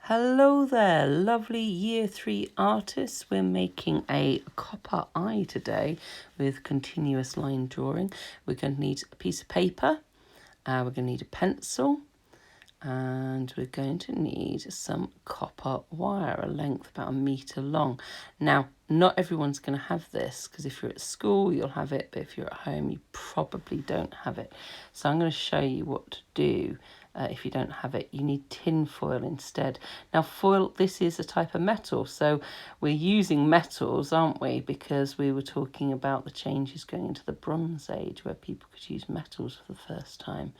Hello there, lovely Year 3 artists. We're making a copper eye today with continuous line drawing. We're going to need a piece of paper, we're going to need a pencil, and we're going to need some copper wire, a length about 1 metre long. Now, not everyone's going to have this, because if you're at school, you'll have it, but if you're at home, you probably don't have it. So I'm going to show you what to do. If you don't have it, you need tin foil instead. Now foil, this is a type of metal, so we're using metals, aren't we, because we were talking about the changes going into the Bronze Age where people could use metals for the first time.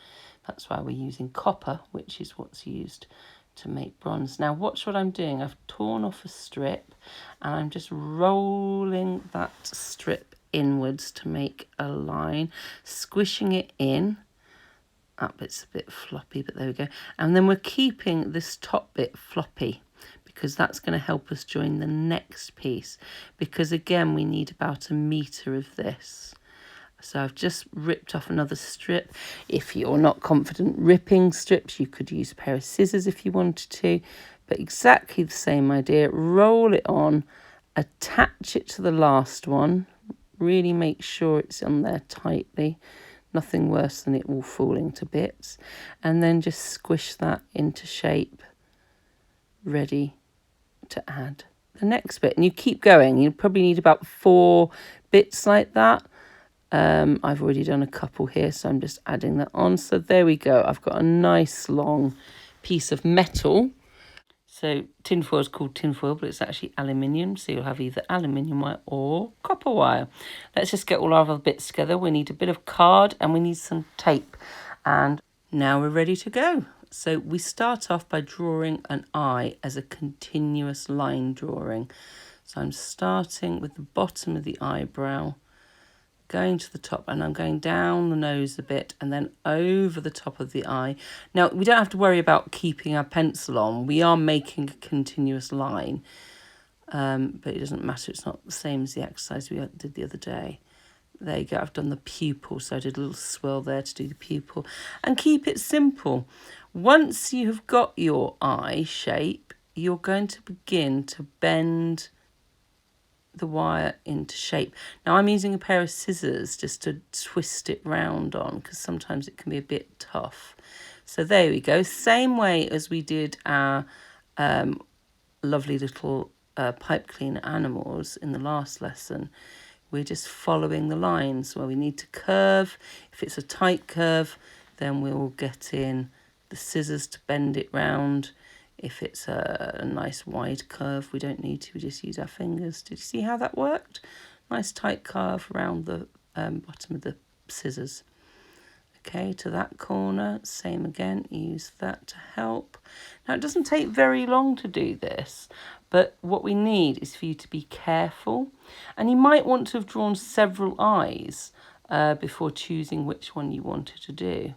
That's why we're using copper, which is what's used to make bronze. Now watch what I'm doing. I've torn off a strip and I'm just rolling that strip inwards to make a line, squishing it in. Up, it's a bit floppy, but there we go. And then we're keeping this top bit floppy because that's going to help us join the next piece, because again we need about 1 metre of this. So I've just ripped off another strip. If you're not confident ripping strips, you could use a pair of scissors if you wanted to, but exactly the same idea. Roll it on, attach it to the last one, really make sure it's on there tightly. Nothing worse than it all falling to bits. And then just squish that into shape, ready to add the next bit. And you keep going. You probably need about 4 bits like that. I've already done a couple here, so I'm just adding that on. So there we go. I've got a nice long piece of metal. So tinfoil is called tinfoil, but it's actually aluminium. So you'll have either aluminium wire or copper wire. Let's just get all our other bits together. We need a bit of card and we need some tape. And now we're ready to go. So we start off by drawing an eye as a continuous line drawing. So I'm starting with the bottom of the eyebrow, going to the top, and I'm going down the nose a bit and then over the top of the eye. Now, we don't have to worry about keeping our pencil on. We are making a continuous line, but it doesn't matter. It's not the same as the exercise we did the other day. There you go. I've done the pupil, so I did a little swirl there to do the pupil. And keep it simple. Once you have got your eye shape, you're going to begin to bend the wire into shape. Now I'm using a pair of scissors just to twist it round on, because sometimes it can be a bit tough. So there we go, same way as we did our lovely little pipe cleaner animals in the last lesson. We're just following the lines where we need to curve. If it's a tight curve, then we'll get in the scissors to bend it round. If it's a nice wide curve, we don't need to, we just use our fingers. Did you see how that worked? Nice tight curve around the bottom of the scissors. Okay, to that corner, same again, use that to help. Now it doesn't take very long to do this, but what we need is for you to be careful. And you might want to have drawn several eyes before choosing which one you wanted to do.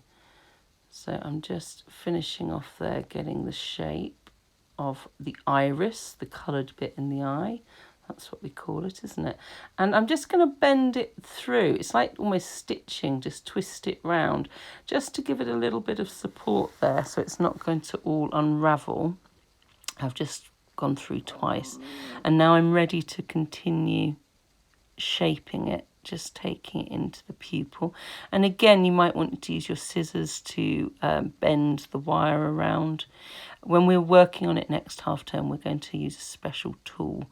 So I'm just finishing off there, getting the shape of the iris, the coloured bit in the eye. That's what we call it, isn't it? And I'm just going to bend it through. It's like almost stitching, just twist it round, just to give it a little bit of support there so it's not going to all unravel. I've just gone through twice. And now I'm ready to continue shaping it, just taking it into the pupil. And again, you might want to use your scissors to bend the wire around. When we're working on it next half term, we're going to use a special tool,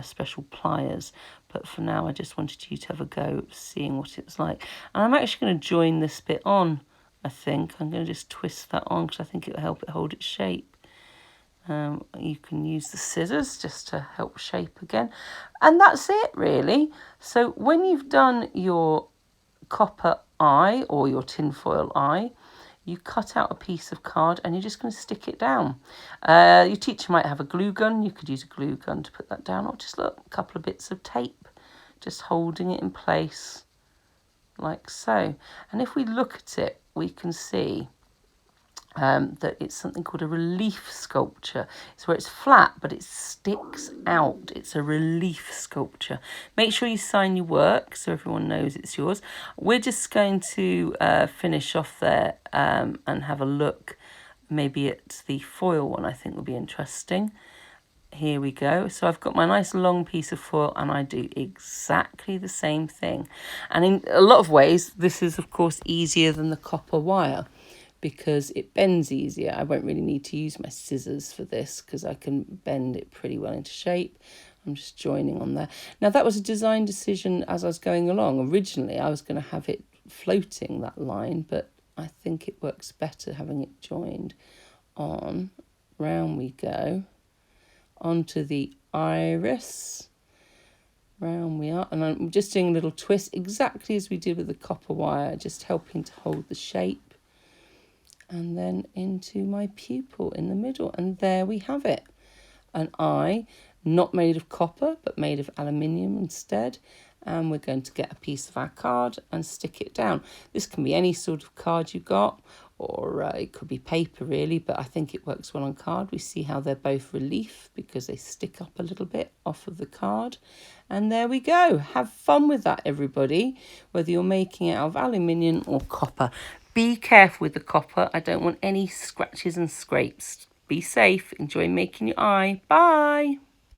special pliers. But for now, I just wanted you to have a go at seeing what it's like. And I'm actually going to join this bit on, I think. I'm going to just twist that on because I think it'll help it hold its shape. You can use the scissors just to help shape again. And that's it, really. So when you've done your copper eye or your tinfoil eye, you cut out a piece of card and you're just going to stick it down. Your teacher might have a glue gun. You could use a glue gun to put that down, or just look, a couple of bits of tape, just holding it in place like so. And if we look at it, we can see that it's something called a relief sculpture. It's where it's flat, but it sticks out. It's a relief sculpture. Make sure you sign your work so everyone knows it's yours. We're just going to finish off there and have a look maybe it's the foil one I think will be interesting. Here we go. So I've got my nice long piece of foil and I do exactly the same thing. And in a lot of ways, this is of course easier than the copper wire because it bends easier. I won't really need to use my scissors for this because I can bend it pretty well into shape. I'm just joining on there. Now that was a design decision as I was going along. Originally I was going to have it floating, that line, but I think it works better having it joined on. Round we go. Onto the iris. Round we are. And I'm just doing a little twist exactly as we did with the copper wire, just helping to hold the shape. And then into my pupil in the middle. And there we have it. An eye, not made of copper, but made of aluminium instead. And we're going to get a piece of our card and stick it down. This can be any sort of card you got, or it could be paper really, but I think it works well on card. We see how they're both relief because they stick up a little bit off of the card. And there we go. Have fun with that, everybody, whether you're making it out of aluminium or copper. Be careful with the copper. I don't want any scratches and scrapes. Be safe. Enjoy making your eye. Bye.